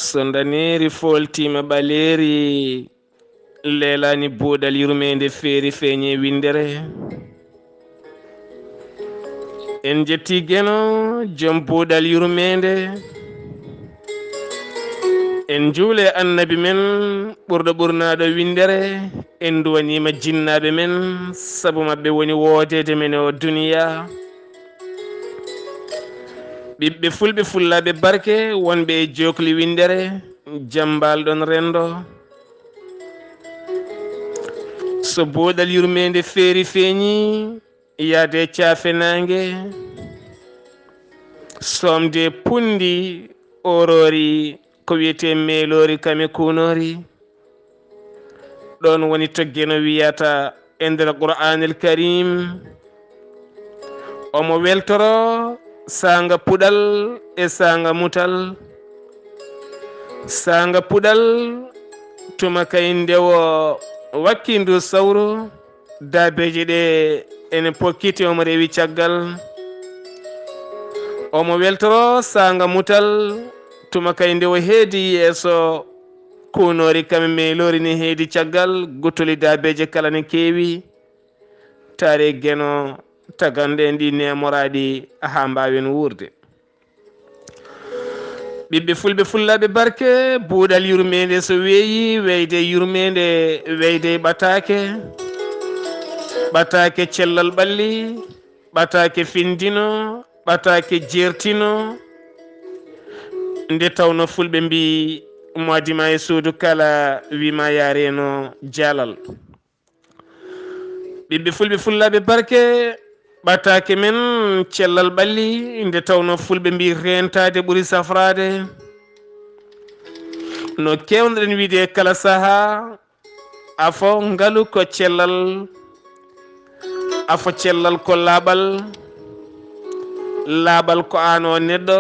so daneri foltima ɓaleri lelani buuɗal yurmeende feeri feeñe windere. En jetti geno joom buuɗal yurmeende, en juule annabi men ɓurɗo ɓurnaɗo windere. En duwanima jinnaɓe men sabu mabɓe woni woodede men o duniya. ɓiɓɓe fulɓe fullaɓe barke wonɓe e jokli windere, jambal ɗon rendo. so buuɗal yurmeende feeri feeñi yaade caafe nangue, somde pundi orori ko wiyete meelori kame kunori. ɗon woni toggeno wiyata e nder qur'anil karim, omo weltoro sanga puɗal e sanga mutal. sanga puɗal tuma kay ndewo wakkindu sawru, dabeje ɗe ene pokkiti omo rewi caggal. omo weltoro sanga mutal tuma kay ndewo heedi yeeso kunori kame meelori ne heedi caggal. guttuli dabeje kala ne keewi, taare geno tagande en ɗi nemoraɗi ha mbawen wurde. ɓiɓɓe fulɓe fullaɓe barke, buuɗal yurmeende so weeyi weyde yurmeende weyde ɓataake. ɓataake cellal ɓalli, ɓataake findino, ɓataake jertino. nde tawno fulɓe mbi moadima e suudu kala wima yareno jalal. ɓiɓɓe fulɓe fullaɓe barke, ɓataake men cellal ɓalli, nde tawno fulɓe mbi rentade ɓuuri safrade. no kewnoɗen wiide kala saaha, afo ngaalu ko cellal, afo cellal ko laaɓal, laaɓal ko an o neɗɗo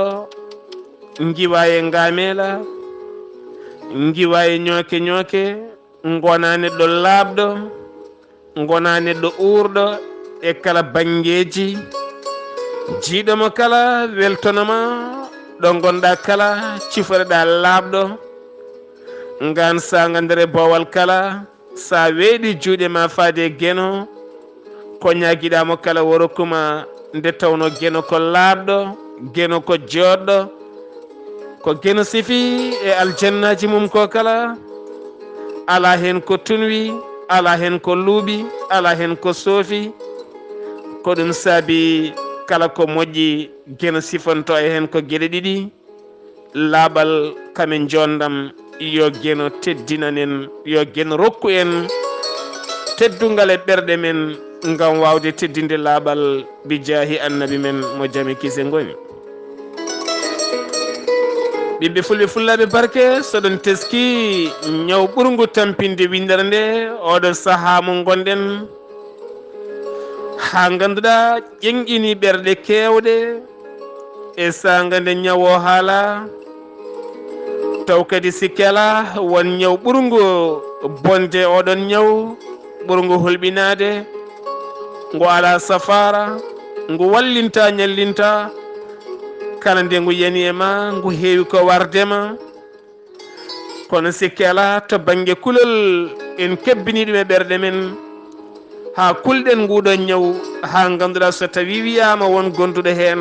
giwa e ngamela, giwa e ñooke ñooke, gona neɗɗo laaɓɗo, gona neɗɗo uurɗo e kala bangeji. jiiɗomo kala weltonoma ɗo gonɗa kala, ciforeɗa laaɓɗo. ngan sanga nder bowal kala, sa weeɗi juuɗe ma faade geno ko ñaguiɗamo kala worokuma. nde tawno geno ko laaɓɗo, geno ko joɗɗo, ko geno sifi e aljannaji mum ko kala. ala hen ko tunwi, ala hen ko luuɓi, ala hen ko soofi. ko ɗum saabi kala ko moƴƴi geno sifanto e hen ko gueɗe ɗiɗi. laaɓal kamen jondam yo geno teddinanen, yo geno rokku en teddungal e ɓerɗe men ngam wawde teddinde laaɓal bi jaahi annabi men mo jami kise ngoni. ɓiɓɓe fulɓe fullaɓe barke, soɗon teski ñaw ɓurgu tampinde windere nde oɗon saaha mo gonɗen, ha ganduɗa ƴenƴini ɓerɗe kewɗe e sanga nde ñawo haala. taw kadi sikkela won ñaw ɓurgu bonde oɗon ñaw, ɓurgu hulɓinade, ngu ala safara, ngu wallinta ñallinta. kala nde ngu yani e ma ngu heewi ko wardema. kono sikkela to banggue kulol en kebbini ɗum e ɓerɗe men, ha kulɗen nguɗon ñaw, ha ganduɗa so tawi wiyama won gonduɗo hen,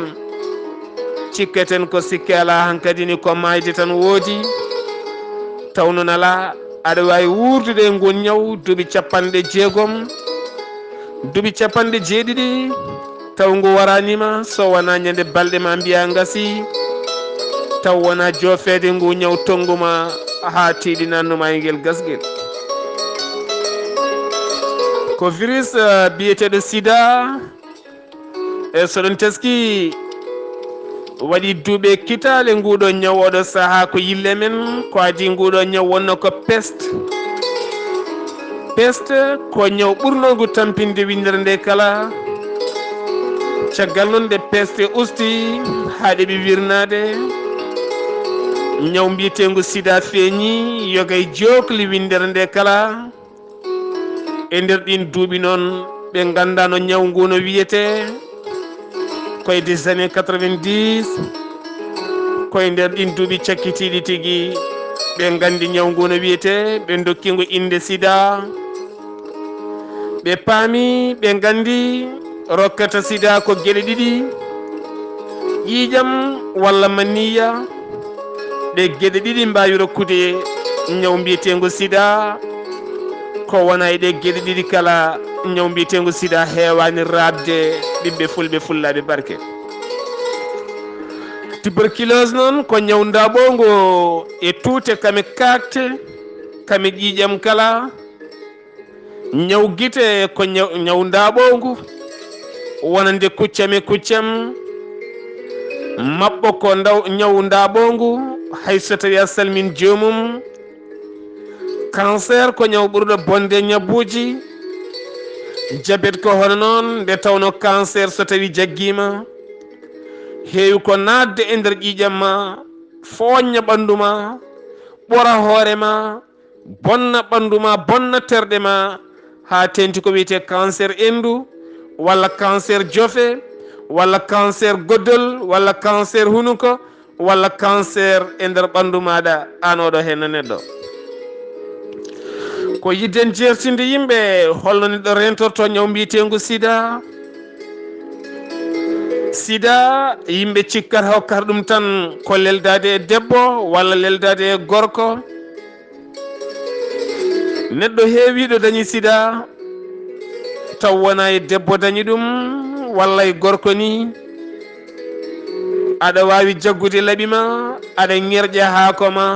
cikkaten ko sikkela hankadi ni ko mayde tan woodi. tawno nala aɗa wawi wurdude e ngun ñaw duuɓi 60, duuɓi 70 taw ngu waranima. so wona ñande balɗe ma mbiya gasi, taw wona joofede ngu ñaw tongguma ha tiiɗi nannuma e nguel gasguel. ko virus biyeteɗo sida. e soɗon teski waɗi duuɓe kitale nguɗo ñaw oɗo saaha ko yille men, ko adi nguɗo ñaw wonno ko peste. peste ko ñaw ɓurnogu tampinde windere nde kala. caggal noon nde peste usti ha ɗeɓi wirnade, ñaw mbiyetengu sida feeñi yogay jokli windere nde kala. e nder ɗin duuɓi noon ɓe gandano ñaw ngu no wiyete, koye des années 90, koye nder ɗin duuɓi cakkitiɗi tigui ɓe gandi ñaw ngu no wiyete, ɓe dokkingo inde sida. ɓe paami ɓe gandi rokkata sida ko geɗe ɗiɗi, ƴiƴam walla maniya. ɗe geɗe ɗiɗi mbawi rokkude ñaw mbiyetengo sida, ko wona e ɗe geɗe ɗiɗi kala ñaw mbiyetengo sida heewani rabde ɓiɓɓe fulɓe fullaɓe barke. tuberculose noon ko ñaw ndaɓongo e tuute kame kakte kame ƴiƴam kala. ñaw guite ko ñaw ndaɓongu wonande kuccam e kuccam. mabɓo ko ñaw ndaɓongu hay so tawi a salmin joomum. cancer ko ñaw ɓurɗo bonde ñabbuji. diabete ko hono noon nde tawno cancer so tawi jaggima heewi ko nadde e nder ƴiƴam ma, fooña ɓandu ma, ɓora hoore ma, bonna ɓandu ma, bonna terɗe ma, ha tenti ko wiyete cancer endu walla cancer jofe walla cancer goddol walla cancer hunuko walla cancer e nder ɓandu maɗa an oɗo hen neɗɗo. ko yidden jertinde yimɓe holno neɗɗo rentorto ñaw mbiyetengu sida. sida yimɓe cikkata hokkata ɗum tan ko leldade e debbo walla leldade e gorko. neɗɗo heewiɗo dañi sida taw wona e debbo dañi ɗum walla e gorko ni, aɗa wawi jaggude laaɓi ma, aɗa ŋerƴa haako ma,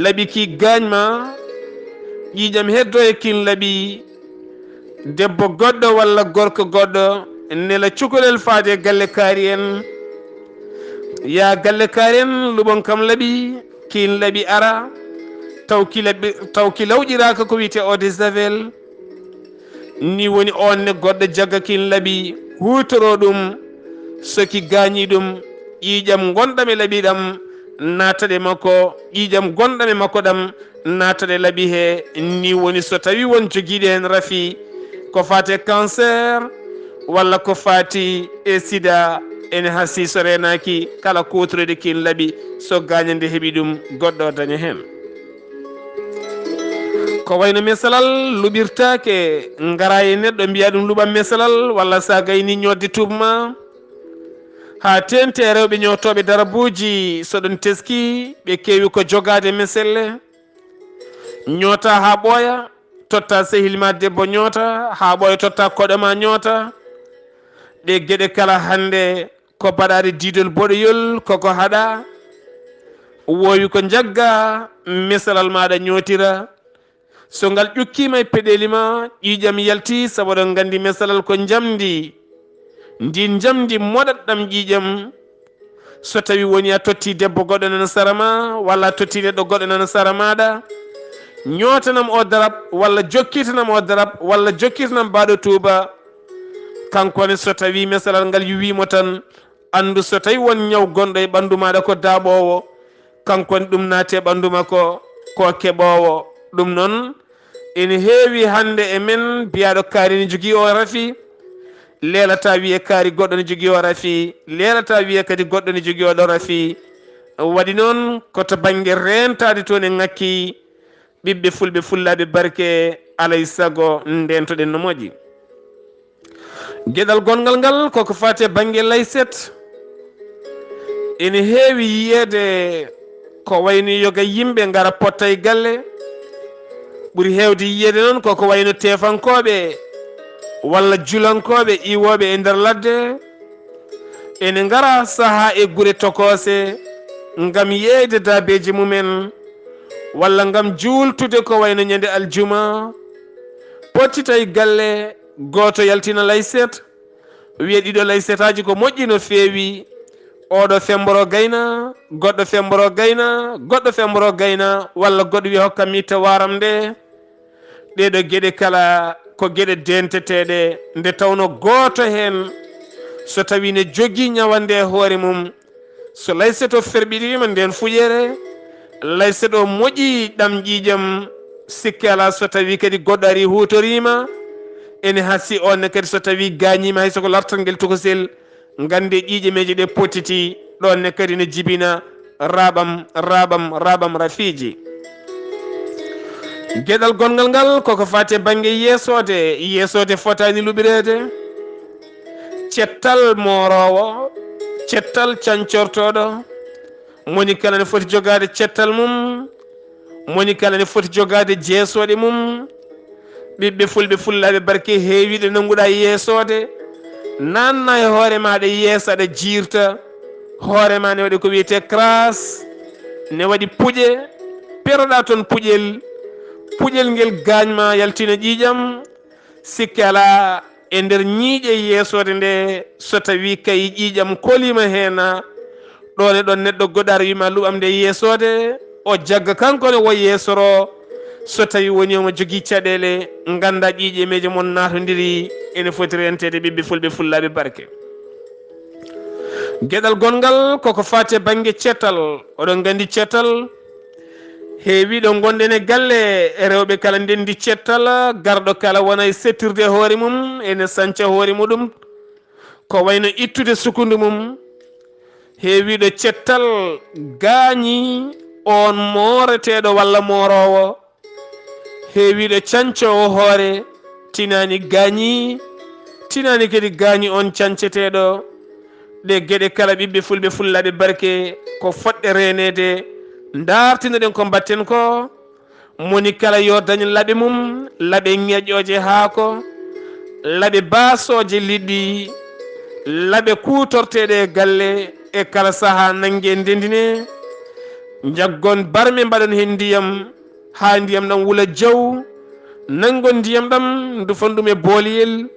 laaɓi ki gañma, ƴiƴam heddo e kin laaɓi, debbo goɗɗo walla gorko goɗɗo nela cukalel faade galle kaari en. ya galle kaari en luɓon kam laaɓi, kin laaɓi ara taw ki lawƴiraka ko wiyete eau de javel, ni woni on ne goɗɗo jagga kin laaɓi hutoro ɗum, soki gañi ɗum ƴiƴam gonɗam e laaɓi ɗam nataɗe makko, ƴiƴam gonɗam e makko ɗam nataɗe laaɓi he. ni woni so tawi won joguiɗo hen rafi ko fate cancer walla ko fati e sida, ene hasi so renaki kala kutorede kin laaɓi so gañande heeɓi ɗum goɗɗo daña hen. ko wayno mesalal luɓirtake ngara e neɗɗo mbiya ɗum luɓam mesalal, walla sa gayni ñodde tubma ha tente rewɓe ñowtoɓe darabuji soɗon teski ɓe kewi ko jogade meselle. ñoota ha ɓooya, totta sehilma debbo ñoota ha ɓooya, totta koɗoma ñoota. ɗe gueɗe kala hande ko baɗade didol boɗoyol koko haɗa. wowi ko jagga mesalal maɗa ñootira, so ngal ƴukkima e peɗeli ma ƴiƴam yalti, saabu ɗon gandi mesalal ko jamdi, ndin jamdi moɗatɗam ƴiƴam. so tawi woni a totti debbo goɗɗo nana sara ma walla a totti neɗɗo goɗɗo nana sara maɗa, ñootanam o darab walla jokkitanam o darab walla jokkitanam mbaɗo tuuba. kankone so tawi mesalal ngal yuwimo tan andu so tawi won ñaw gonɗo e ɓandu maɗa ko daaɓowo, kankone ɗum naate ɓandu makko ko keɓowo. ɗum noon ene heewi hande e men biyaɗo kaari ne jogui o rafi, lelata wiye kaari goɗɗo ne jogui o rafi, lelata wiye kadi goɗɗo ne jogui oɗo rafi. waɗi noon koto banggue rentade toon e ngakki ɓiɓɓe fulɓe fullaɓe barke alay saago ndentoɗen no moƴƴi. gueɗal gongal ngal koko fate banggue layset, ene heewi yiyede ko wayno yoga yimɓe gara potta e galle. ɓuuri hewde yiyede noon koko wayno tefankoɓe walla julankoɓe iwoɓe e nder ladde, ene gara saaha e guure tokose ngam yeyde dabeji mumen walla ngam jultude ko wayno ñande aljuma. pottita e galle goto yaltina layset, wiye ɗiɗo laysetaji ko moƴƴi no feewi, oɗo femboro gayna, goɗɗo femboro gayna, goɗɗo femboro gayna, walla goɗɗo wiya hokkam mitta waram nde. ɗeɗo gueɗe kala ko gueɗe denteteɗe, nde tawno goto hen so tawi ne jogui ñawande e hoore mum, so layset o ferɓiɗima nden fuƴere, layset o moƴƴi ɗam ƴiƴam, sikki ala so tawi kadi goɗɗo ari hutorima, ene hasi onne kadi so tawi gañima hay soko lartal nguel tokosel, gande ƴiƴameji ɗe pottiti ɗonne kadi ne jibina raɓam rafiji. Geɗal gongal ngal koko fate banggue yeesode fotani luɓirede. Cettal morowo, cettal cancortoɗo, moni kala ne foti jogade cettal mum, moni kala ne foti jogade jeesoɗe mum. ɓiɓɓe fulɓe fullaɓe barke heewiɗe nanguɗa yeesode, nanna e hoore maɗa yeesa aɗa jirta hoorema ne waɗi ko wiyete crasse, ne waɗi puƴe, peroɗa toon puƴel ngel gañma yaltina ƴiƴam. sikki ala e nder ñiiƴe yeesode nde so tawi kay ƴiƴam kolima hena ɗon e ɗon neɗɗo goɗɗo wima luɓam nde yeesode o jagga kankone wo yeesoro. So tawi woni omo jogui caɗele ganda ƴiƴe meje mon natodiri ene foti rentede ɓiɓɓe fulɓe fullaɓe barke. Gueɗal gongal koko fate banggue cettal. Oɗon gandi cettal heewiɗo gonɗen e galle rewɓe kala ndendi cettal, garɗo kala wona e settirde hoore mum ene sanca hoore muɗum ko wayno ittude sukundu mum. Heewiɗo cettal gaañi on mooreteɗo walla morowo, heewiɗo cancowo hoore tinani gaañi, tinani kadi gaañi on canceteɗo. ɗe gueɗe kala ɓiɓɓe fulɓe fullaɓe barke ko foɗɗe renede dartinoɗen ko mbatten ko. moni kala yo dañ laaɓe mum, laaɓe ŋeƴƴoje haako, laaɓe basoje liɗɗi, laaɓe kutorteɗe e galle e kala saaha nangue ndendine. jaggon barme mbaɗon hen ndiyam ha ndiyam ɗam wuula jaw, nangon ndiyam ɗam dufon ɗum e booliyel,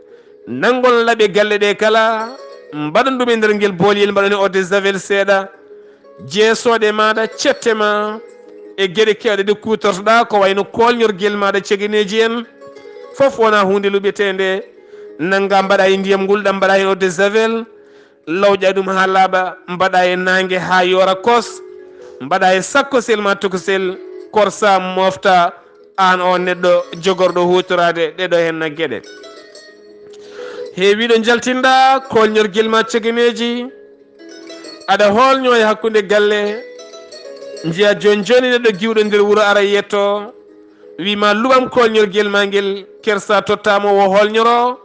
nangon laaɓe galle ɗe kala mbaɗon ɗum e nder guel booliyel, mbaɗon e eau de javel seeɗa. jeesoɗe maɗa, cette ma e gueɗe kewɗe ɗe kutortoɗa ko wayno kolñorguel maɗa cegeneji en foof wona hunde luɓetede. nangga mbaɗa e ndiyam ngul ɗam mbaɗa e eau de javel, lawƴa ɗum ha laaɓa, mbaɗa e nangue ha yora kos, mbaɗa e sakkosel ma tokosel, korsa mofta an o neɗɗo jogorɗo hutorade ɗeɗo henna gueɗe. heewiɗo jaltinɗa kolñorguel ma cegeneji, aɗa holño e hakkude galle, jiya joni joni neɗɗo giwɗo nder wuuro ara yetto wima luɓam kolñorguel ma guel kersa tottamo wo holñoro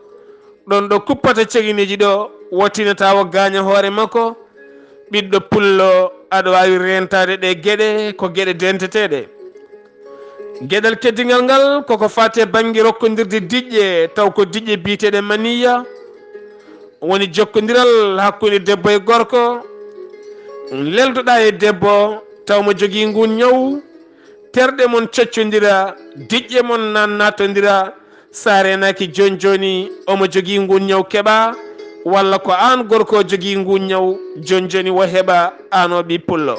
ɗon ɗo kuppata cegeneji ɗo wattinata wo gaña hoore makko. ɓiɗɗo pullo aɗa wawi rentade ɗe gueɗe ko gueɗe denteteɗe. gueɗal keddigal ngal koko fate banggue rokkodirde diƴƴe, taw ko diƴƴe biteɗe maniya, woni jokkodiral hakkude debbo e gorko. leldoɗa e debbo taw mo jogui ngun ñaw, terɗe mon coccodira, diƴƴe mon natodira. sa renaki joni joni omo jogui ngun ñaw keeɓa, walla ko an gorko jogui ngun ñaw joni joni wo heeɓa an o ɓi pullo.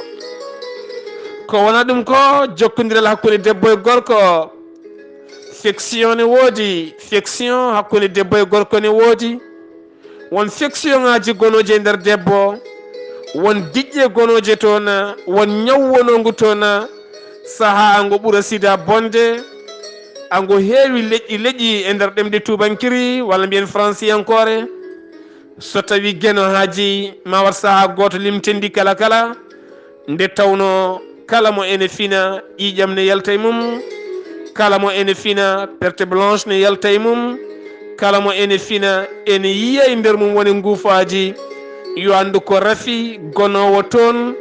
ko wona ɗum ko jokkodiral hakkude debbo e gorko, fiction ne woodi, fiction hakkude debbo e gorko ne woodi. won fiction ngaji gonoji e nder debbo, won diƴƴe gonoje toon, won ñaw wonongu toon. saaha ango ɓuura sida bonde, ango heewi leƴƴi e nder ɗemɗe tubankiri walla mbiyen franciyankore. so tawi gueno haaji ma wat saaha goto limtendi kala kala, nde tawno kala mo ene fina ƴiƴam ne yalta e mum, kala mo ene fina perte blanche ne yalta e mum, kala mo ene fina ene yiya e nder mum woni nguufaji. yo andu ko rafi gonowo toon,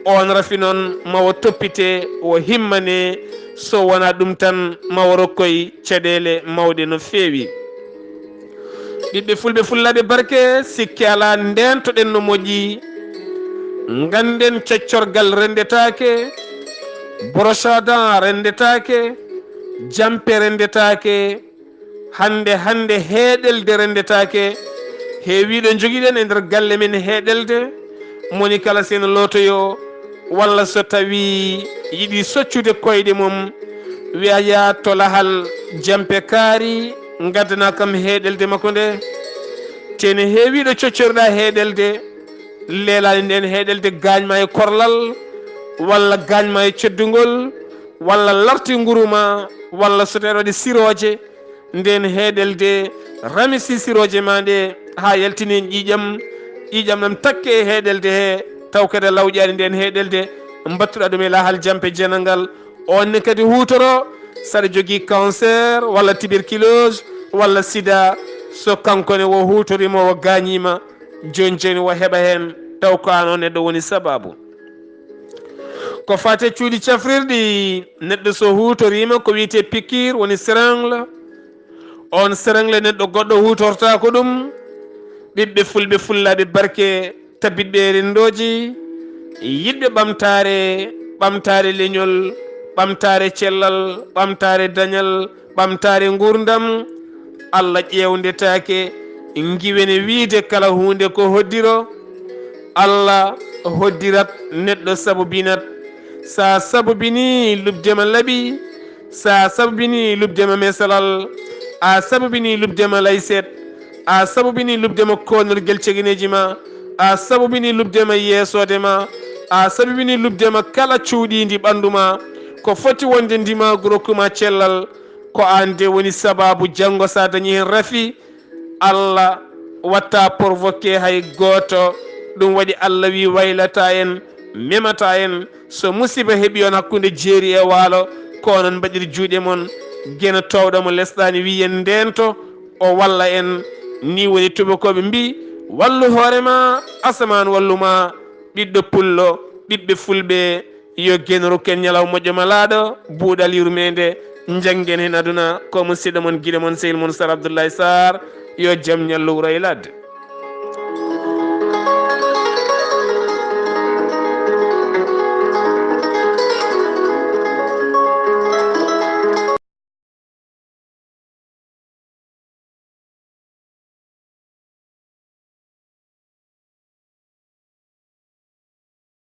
on rafi noon mawo toppite o himmane, so wona ɗum tan mawo rokkoye caɗele mawɗe no feewi. ɓiɓɓe fulɓe fullaɓe barke, sikki ala ndentoɗen no moƴƴi, ganden coccorgal rendetake, brochada rendetake, jampe rendetake, hande heeɗelde rendetake. heewiɗo joguiɗen e nder galle men heeɗelde, moni kala sene lotoyo walla so tawi yiiɗi soccude koyɗe mum wiya ya to lahal jampe kaari gaddana kam heeɗelde makko nde. tene heewiɗo coccorɗa heeɗelde, leelani nden heeɗelde gañma e korlal, walla gañma e ceddugol, walla larti nguruma, walla so tawi waɗi siroje, nden heeɗelde ramisi siroje ma nde ha yaltini ƴiƴam ɗam takke e heeɗelde he, taw kadi lawƴani nden heɗelde battuɗa ɗum e lahal jampe jenangal on ne kadi hutoro saɗa jogui cancer walla tuberculose walla sida so kankone wo hutorima wo gañima joni joni wo heɓa hen taw ko an o neɗɗo woni sababu ko fate cuuɗi cafrirɗi neɗɗo so hutorima ko wiyete piqure woni seringle on seringle neɗɗo goɗɗo hutorta ko ɗum ɓiɓɓe fulɓe fullaɓe barke tabitɓe rendoji yiɗɓe ɓamtare leñol ɓamtare cellal ɓamtare dañal ɓamtare gurdam Allah ƴewdetake giwene wiide kala hunde ko hoddiro Allah hoddirat neɗɗo sabobinat sa sabobini lubdema laaɓi sa sabobini lubdema mesalal a sabobini lubdema layset a sabobini lubdema konorguel ceguineji ma a sabobini lubdema yeesode ma a sabobini lubdema kala cuuɗidi ɓandu ma ko foti wonde ndimagu rokkuma cellal ko an de woni sababu janggo sa dañi hen rafi Allah watta provoqué hay goto ɗum waɗi Allah wi waylata en memata en so musiba heeɓi on hakkude jeeri e waalo ko onon mbaɗiri juuɗe mon guena towɗomo lesɗani wiyen ndento o walla en ni woni tubakoɓe mbi wallu hoorema asaman walluma ɓiɗɗo pullo ɓiɓɓe fulɓe yo genro ken ñalaw moƴƴo malaɗo buuɗal yurmende janggen hen aduna ko musidɗo mon guiɗo mon sehil mon Sar Abdullaahi Saar yo jaam ñallu wuro e ladde